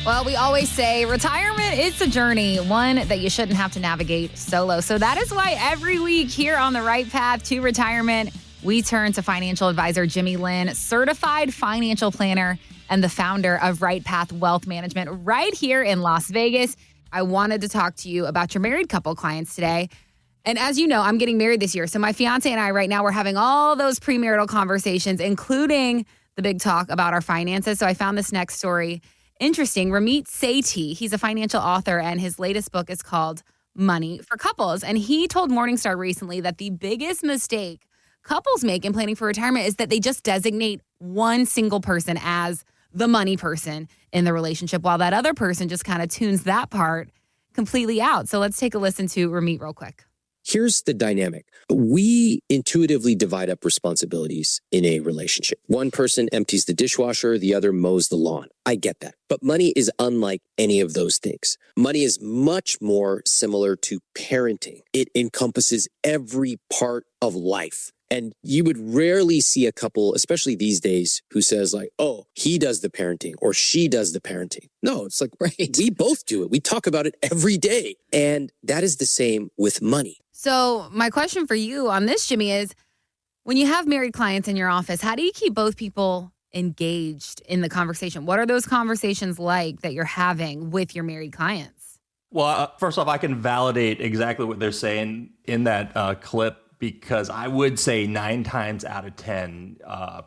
Well, we always say retirement is a journey, one that you shouldn't have to navigate solo. So that is why every week here on The Right Path to Retirement, we turn to financial advisor Jimmy Lynn, certified financial planner and the founder of Right Path Wealth Management right here in Las Vegas. I wanted to talk to you about your married couple clients today. And as you know, I'm getting married this year. So my fiance and I right now, we're having all those premarital conversations, including the big talk about our finances. So I found this next story interesting. Ramit Sethi, he's a financial author, and his latest book is called Money for Couples. And he told Morningstar recently that the biggest mistake couples make in planning for retirement is that they just designate one single person as the money person in the relationship, while that other person just kind of tunes that part completely out. So let's take a listen to Ramit real quick. Here's the dynamic. We intuitively divide up responsibilities in a relationship. One person empties the dishwasher, the other mows the lawn. I get that. But money is unlike any of those things. Money is much more similar to parenting. It encompasses every part of life. And you would rarely see a couple, especially these days, who says like, oh, he does the parenting or she does the parenting. No, it's like, right, we both do it. We talk about it every day. And that is the same with money. So my question for you on this, Jimmy, is when you have married clients in your office, how do you keep both people engaged in the conversation? What are those conversations like that you're having with your married clients? Well, first off, I can validate exactly what they're saying in that clip, because I would say 9 times out of 10,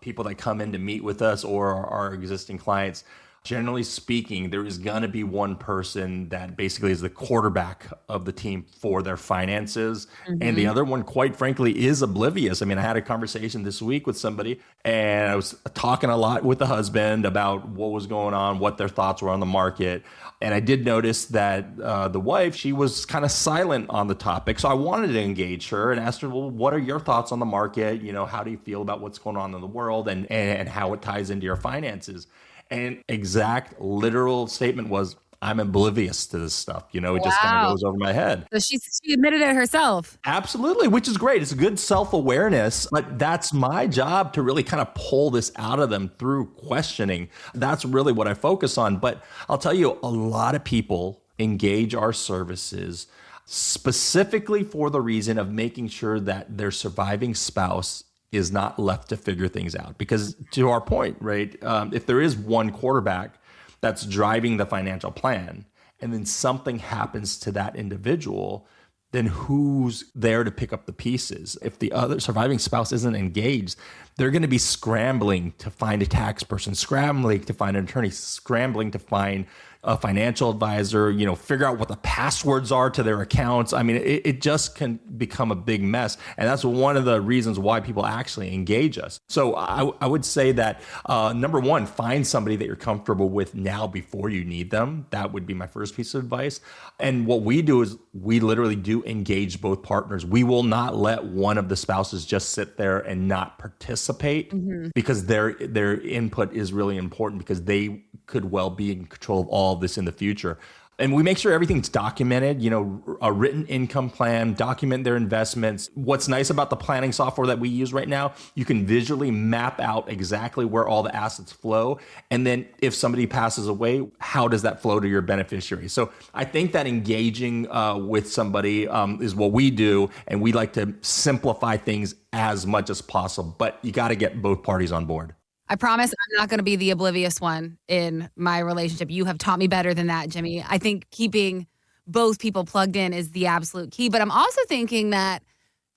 people that come in to meet with us or our existing clients, generally speaking, there is going to be one person that basically is the quarterback of the team for their finances. Mm-hmm. And the other one, quite frankly, is oblivious. I mean, I had a conversation this week with somebody, and I was talking a lot with the husband about what was going on, what their thoughts were on the market. And I did notice that the wife, she was kind of silent on the topic. So I wanted to engage her and asked her, well, what are your thoughts on the market? You know, how do you feel about what's going on in the world and how it ties into your finances? And exact literal statement was, I'm oblivious to this stuff. You know, it just kind of goes over my head. So she admitted it herself. Absolutely, which is great. It's a good self-awareness, but that's my job to really kind of pull this out of them through questioning. That's really what I focus on. But I'll tell you, a lot of people engage our services specifically for the reason of making sure that their surviving spouse is not left to figure things out. Because to our point, right, if there is one quarterback that's driving the financial plan and then something happens to that individual, then who's there to pick up the pieces? If the other surviving spouse isn't engaged, they're going to be scrambling to find a tax person, scrambling to find an attorney, scrambling to find a financial advisor, you know, figure out what the passwords are to their accounts. I mean, it just can become a big mess. And that's one of the reasons why people actually engage us. So I would say that, number one, find somebody that you're comfortable with now before you need them. That would be my first piece of advice. And what we do is we literally do engage both partners. We will not let one of the spouses just sit there and not participate, because their input is really important, because they could well be in control of all of this in the future. And we make sure everything's documented, you know, a written income plan, document their investments. What's nice about the planning software that we use right now, you can visually map out exactly where all the assets flow. And then if somebody passes away, how does that flow to your beneficiary? So I think that engaging with somebody is what we do. And we like to simplify things as much as possible, but you got to get both parties on board. I promise I'm not going to be the oblivious one in my relationship. You have taught me better than that, Jimmy. I think keeping both people plugged in is the absolute key. But I'm also thinking that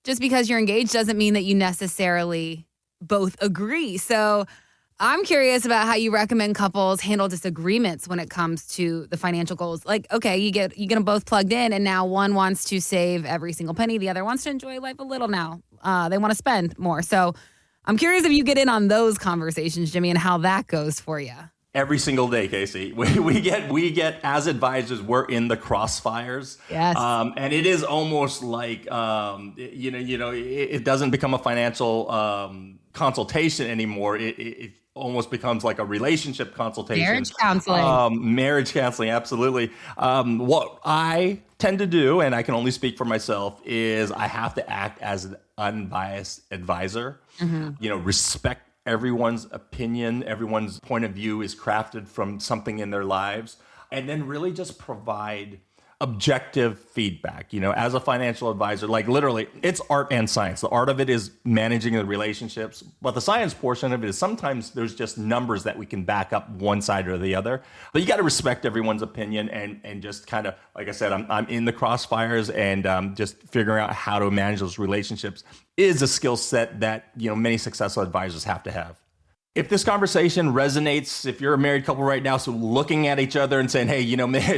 just because you're engaged doesn't mean that you necessarily both agree. So I'm curious about how you recommend couples handle disagreements when it comes to the financial goals. Like, okay, you get them both plugged in, and now one wants to save every single penny. The other wants to enjoy life a little now. They want to spend more. So I'm curious if you get in on those conversations, Jimmy, and how that goes for you. Every single day, Casey. We get as advisors, we're in the crossfires. Yes. And it is almost like it doesn't become a financial consultation anymore. It almost becomes like a relationship consultation. Marriage counseling. Marriage counseling, absolutely. What I tend to do, and I can only speak for myself, is I have to act as an unbiased advisor. Mm-hmm. You know, respect everyone's opinion, everyone's point of view is crafted from something in their lives, and then really just provide objective feedback. As a financial advisor, like literally it's art and science. The art of it is managing the relationships, but the science portion of it is sometimes there's just numbers that we can back up one side or the other. But you got to respect everyone's opinion and just kind of, like I said, I'm in the crossfires, and just figuring out how to manage those relationships is a skill set that, many successful advisors have to have. If this conversation resonates, if you're a married couple right now, so looking at each other and saying, hey,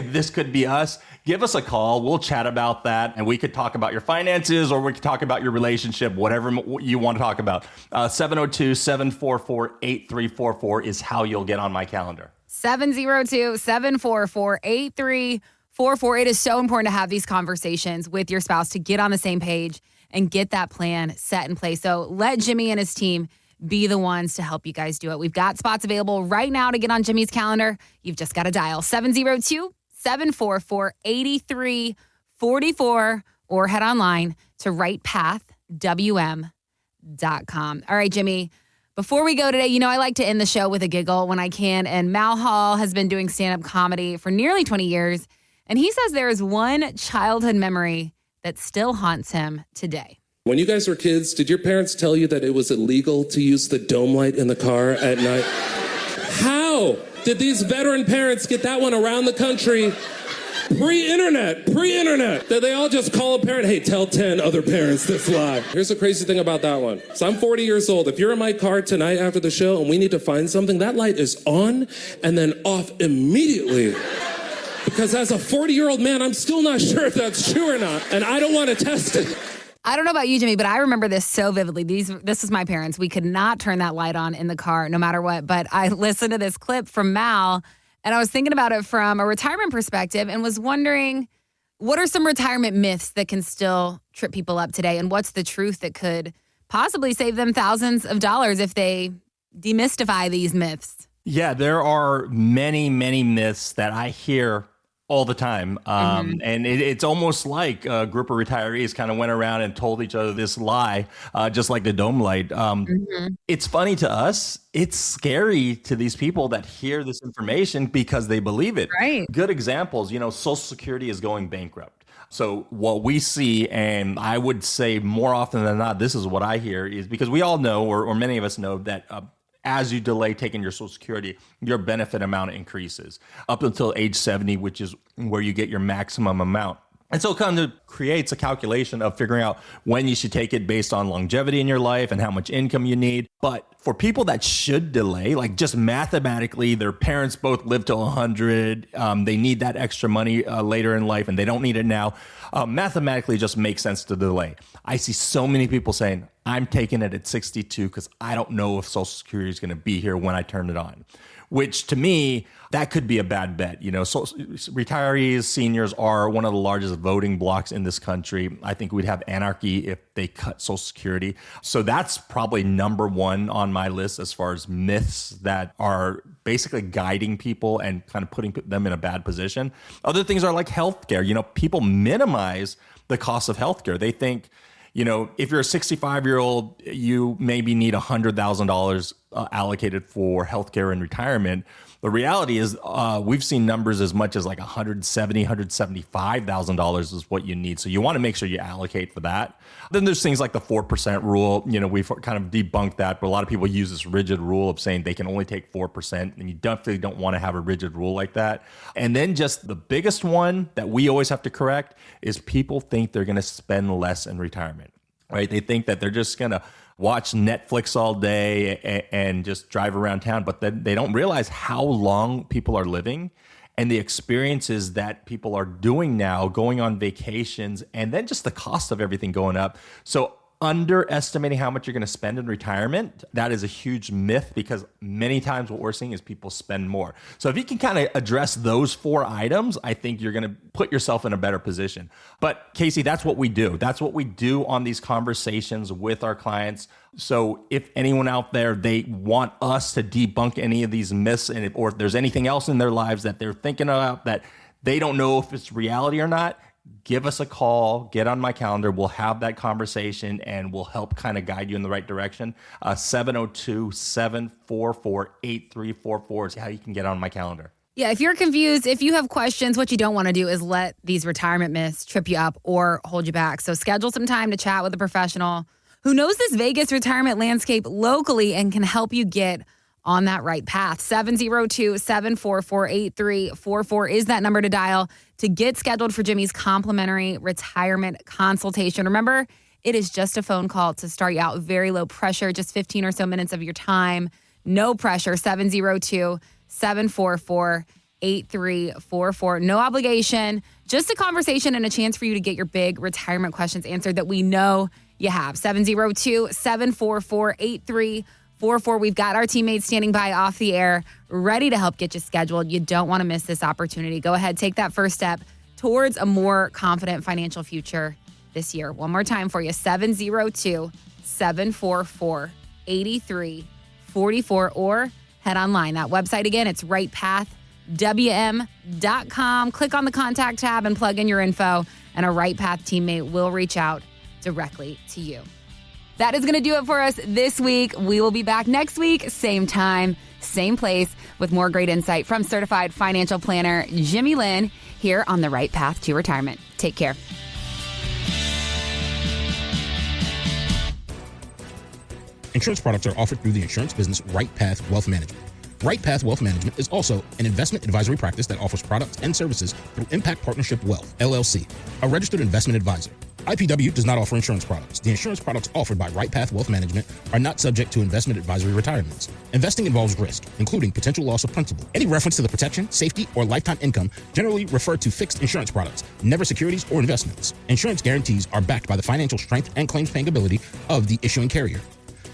this could be us, give us a call. We'll chat about that. And we could talk about your finances, or we could talk about your relationship, whatever you want to talk about. 702-744-8344 is how you'll get on my calendar. 702-744-8344. It is so important to have these conversations with your spouse to get on the same page and get that plan set in place. So let Jimmy and his team be the ones to help you guys do it. We've got spots available right now to get on Jimmy's calendar. You've just got to dial 702-744-8344 or head online to rightpathwm.com. All right, Jimmy, before we go today, I like to end the show with a giggle when I can. And Mal Hall has been doing stand-up comedy for nearly 20 years. And he says there is one childhood memory that still haunts him today. When you guys were kids, did your parents tell you that it was illegal to use the dome light in the car at night? How did these veteran parents get that one around the country? Pre-internet. Did they all just call a parent, hey, tell 10 other parents this lie? Here's the crazy thing about that one. So I'm 40 years old. If you're in my car tonight after the show and we need to find something, that light is on and then off immediately. Because as a 40-year-old man, I'm still not sure if that's true or not, and I don't want to test it. I don't know about you, Jimmy, but I remember this so vividly. This is my parents. We could not turn that light on in the car no matter what. But I listened to this clip from Mal, and I was thinking about it from a retirement perspective and was wondering, what are some retirement myths that can still trip people up today? And what's the truth that could possibly save them thousands of dollars if they demystify these myths? Yeah, there are many, many myths that I hear all the time. And it's almost like a group of retirees kind of went around and told each other this lie, just like the dome light. It's funny to us. It's scary to these people that hear this information because they believe it. Right. Good examples, Social Security is going bankrupt. So what we see, and I would say more often than not, this is what I hear, is because we all know, or many of us know, that as you delay taking your Social Security, your benefit amount increases up until age 70, which is where you get your maximum amount. And so it kind of creates a calculation of figuring out when you should take it based on longevity in your life and how much income you need. But for people that should delay, like just mathematically, their parents both live to 100, they need that extra money later in life and they don't need it now. Mathematically, it just makes sense to delay. I see so many people saying, I'm taking it at 62 because I don't know if Social Security is going to be here when I turn it on. Which to me, that could be a bad bet. So retirees, seniors are one of the largest voting blocks in this country. I think we'd have anarchy if they cut Social Security. So that's probably number one on my list as far as myths that are basically guiding people and kind of putting them in a bad position. Other things are like healthcare. People minimize the cost of healthcare. They think, if you're a 65-year-old, you maybe need $100,000 allocated for healthcare and retirement. The reality is we've seen numbers as much as like $170,000, $175,000 is what you need. So you want to make sure you allocate for that. Then there's things like the 4% rule. We've kind of debunked that, but a lot of people use this rigid rule of saying they can only take 4%, and you definitely don't want to have a rigid rule like that. And then just the biggest one that we always have to correct is people think they're going to spend less in retirement, right? They think that they're just going to watch Netflix all day and just drive around town, but then they don't realize how long people are living and the experiences that people are doing now, going on vacations, and then just the cost of everything going up. So underestimating how much you're going to spend in retirement, that is a huge myth, because many times what we're seeing is people spend more. So if you can kind of address those 4 items, I think you're going to put yourself in a better position. But Casey, that's what we do. That's what we do on these conversations with our clients. So if anyone out there, they want us to debunk any of these myths, or if there's anything else in their lives that they're thinking about that they don't know if it's reality or not, give us a call, get on my calendar. We'll have that conversation and we'll help kind of guide you in the right direction. 702-744-8344 is how you can get on my calendar. Yeah, if you're confused, if you have questions, what you don't want to do is let these retirement myths trip you up or hold you back. So schedule some time to chat with a professional who knows this Vegas retirement landscape locally and can help you get on that right path. 702-744-8344 is that number to dial to get scheduled for Jimmy's complimentary retirement consultation. Remember, it is just a phone call to start you out, very low pressure, just 15 or so minutes of your time. No pressure, 702-744-8344. No obligation, just a conversation and a chance for you to get your big retirement questions answered that we know you have. 702-744-8344. We've got our teammates standing by off the air, ready to help get you scheduled. You don't want to miss this opportunity. Go ahead, take that first step towards a more confident financial future this year. One more time for you, 702-744-8344, or head online. That website again, it's rightpathwm.com. Click on the contact tab and plug in your info, and a Right Path teammate will reach out directly to you. That is going to do it for us this week. We will be back next week, same time, same place, with more great insight from certified financial planner Jimmy Lynn here on the Right Path to Retirement. Take care. Insurance products are offered through the insurance business Right Path Wealth Management. Right Path Wealth Management is also an investment advisory practice that offers products and services through Impact Partnership Wealth, LLC, a registered investment advisor. IPW does not offer insurance products. The insurance products offered by Right Path Wealth Management are not subject to investment advisory requirements. Investing involves risk, including potential loss of principal. Any reference to the protection, safety, or lifetime income generally refer to fixed insurance products, never securities or investments. Insurance guarantees are backed by the financial strength and claims paying ability of the issuing carrier.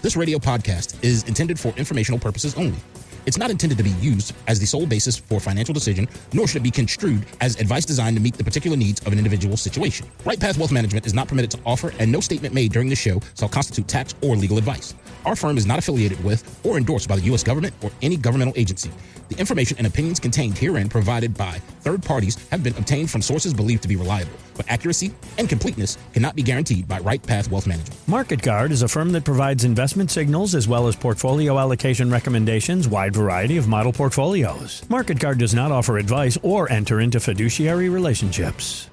This radio podcast is intended for informational purposes only. It's not intended to be used as the sole basis for financial decision, nor should it be construed as advice designed to meet the particular needs of an individual situation. Right Path Wealth Management is not permitted to offer, and no statement made during the show shall constitute tax or legal advice. Our firm is not affiliated with or endorsed by the U.S. government or any governmental agency. The information and opinions contained herein provided by third parties have been obtained from sources believed to be reliable, but accuracy and completeness cannot be guaranteed by Right Path Wealth Management. Market Guard is a firm that provides investment signals as well as portfolio allocation recommendations, wide variety of model portfolios. Market Guard does not offer advice or enter into fiduciary relationships.